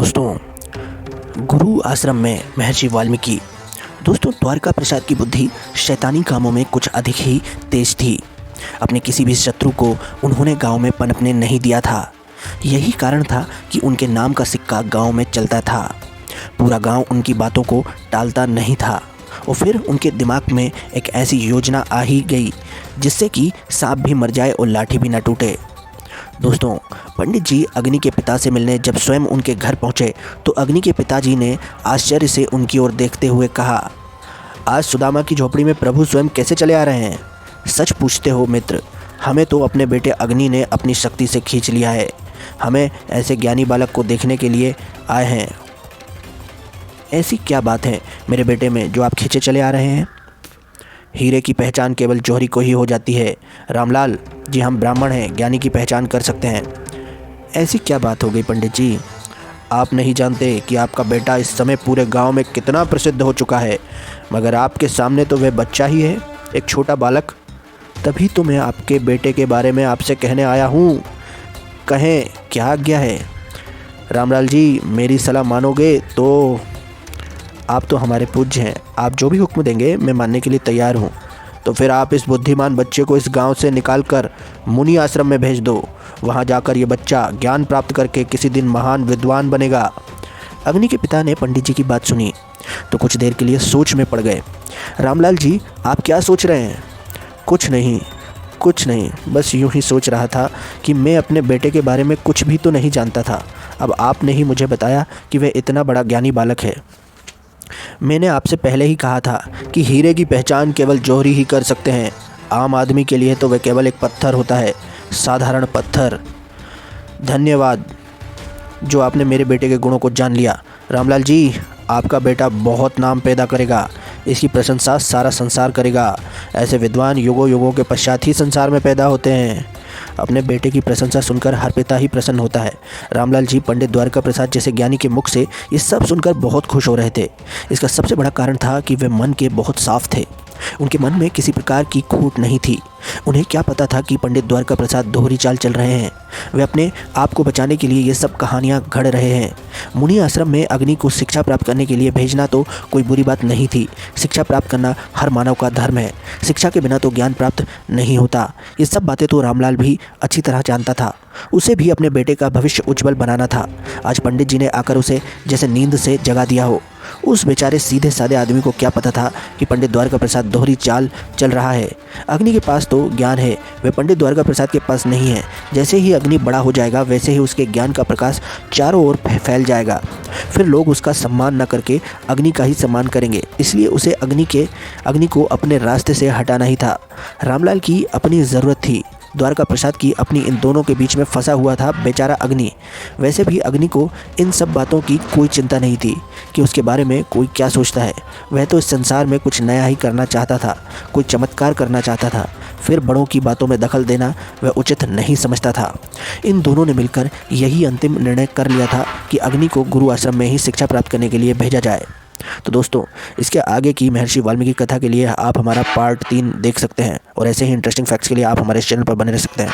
दोस्तों, गुरु आश्रम में महर्षि वाल्मीकि। दोस्तों, द्वारका प्रसाद की बुद्धि शैतानी कामों में कुछ अधिक ही तेज थी। अपने किसी भी शत्रु को उन्होंने गांव में पनपने नहीं दिया था। यही कारण था कि उनके नाम का सिक्का गांव में चलता था। पूरा गांव उनकी बातों को टालता नहीं था। और फिर उनके दिमाग में एक ऐसी योजना आ ही गई जिससे कि सांप भी मर जाए और लाठी भी न टूटे। दोस्तों, पंडित जी अग्नि के पिता से मिलने जब स्वयं उनके घर पहुंचे तो अग्नि के पिताजी ने आश्चर्य से उनकी ओर देखते हुए कहा, आज सुदामा की झोपड़ी में प्रभु स्वयं कैसे चले आ रहे हैं? सच पूछते हो मित्र, हमें तो अपने बेटे अग्नि ने अपनी शक्ति से खींच लिया है। हमें ऐसे ज्ञानी बालक को देखने के लिए आए हैं। ऐसी क्या बात है मेरे बेटे में जो आप खींचे चले आ रहे हैं? हीरे की पहचान केवल जौहरी को ही हो जाती है रामलाल जी। हम ब्राह्मण हैं, ज्ञानी की पहचान कर सकते हैं। ऐसी क्या बात हो गई पंडित जी? आप नहीं जानते कि आपका बेटा इस समय पूरे गांव में कितना प्रसिद्ध हो चुका है, मगर आपके सामने तो वह बच्चा ही है, एक छोटा बालक। तभी तो मैं आपके बेटे के बारे में आपसे कहने आया हूँ। कहें क्या आज्ञा है? रामलाल जी, मेरी सलाह मानोगे तो? आप तो हमारे पूज्य हैं, आप जो भी हुक्म देंगे मैं मानने के लिए तैयार हूँ। तो फिर आप इस बुद्धिमान बच्चे को इस गांव से निकालकर मुनि आश्रम में भेज दो। वहां जाकर ये बच्चा ज्ञान प्राप्त करके किसी दिन महान विद्वान बनेगा। अग्नि के पिता ने पंडित जी की बात सुनी तो कुछ देर के लिए सोच में पड़ गए। रामलाल जी, आप क्या सोच रहे हैं? कुछ नहीं, बस यूं ही सोच रहा था कि मैं अपने बेटे के बारे में कुछ भी तो नहीं जानता था। अब आपने ही मुझे बताया कि वह इतना बड़ा ज्ञानी बालक है। मैंने आपसे पहले ही कहा था कि हीरे की पहचान केवल जौहरी ही कर सकते हैं। आम आदमी के लिए तो वह केवल एक पत्थर होता है, साधारण पत्थर। धन्यवाद जो आपने मेरे बेटे के गुणों को जान लिया। रामलाल जी, आपका बेटा बहुत नाम पैदा करेगा, इसकी प्रशंसा सारा संसार करेगा। ऐसे विद्वान युगों युगों के पश्चात ही संसार में पैदा होते हैं। अपने बेटे की प्रशंसा सुनकर हर पिता ही प्रसन्न होता है। रामलाल जी, पंडित द्वारका प्रसाद जैसे ज्ञानी के मुख से ये सब सुनकर बहुत खुश हो रहे थे। इसका सबसे बड़ा कारण था कि वे मन के बहुत साफ थे। उनके मन में किसी प्रकार की खूट नहीं थी। उन्हें क्या पता था कि पंडित द्वारका प्रसाद दोहरी चाल चल रहे हैं। वे अपने आप को बचाने के लिए ये सब कहानियां घड़ रहे हैं। मुनि आश्रम में अग्नि को शिक्षा प्राप्त करने के लिए भेजना तो कोई बुरी बात नहीं थी। शिक्षा प्राप्त करना हर मानव का धर्म है। शिक्षा के बिना तो ज्ञान प्राप्त नहीं होता। ये सब बातें तो रामलाल भी अच्छी तरह जानता था। उसे भी अपने बेटे का भविष्य उज्जवल बनाना था। आज पंडित जी ने आकर उसे जैसे नींद से जगा दिया हो। उस बेचारे सीधे साधे आदमी को क्या पता था कि पंडित द्वारका प्रसाद दोहरी चाल चल रहा है। अग्नि के पास तो ज्ञान है, वह पंडित द्वारका प्रसाद के पास नहीं है। जैसे ही अग्नि बड़ा हो जाएगा वैसे ही उसके ज्ञान का प्रकाश चारों ओर फैल जाएगा। फिर लोग उसका सम्मान न करके अग्नि का ही सम्मान करेंगे। इसलिए उसे अग्नि को अपने रास्ते से हटाना ही था। रामलाल की अपनी ज़रूरत थी, द्वारका प्रसाद की अपनी। इन दोनों के बीच में फंसा हुआ था बेचारा अग्नि। वैसे भी अग्नि को इन सब बातों की कोई चिंता नहीं थी कि उसके बारे में कोई क्या सोचता है। वह तो इस संसार में कुछ नया ही करना चाहता था, कोई चमत्कार करना चाहता था। फिर बड़ों की बातों में दखल देना वह उचित नहीं समझता था। इन दोनों ने मिलकर यही अंतिम निर्णय कर लिया था कि अग्नि को गुरु आश्रम में ही शिक्षा प्राप्त करने के लिए भेजा जाए। तो दोस्तों, इसके आगे की महर्षि वाल्मीकि कथा के लिए आप हमारा पार्ट 3 देख सकते हैं और ऐसे ही इंटरेस्टिंग फैक्ट्स के लिए आप हमारे इस चैनल पर बने रह सकते हैं।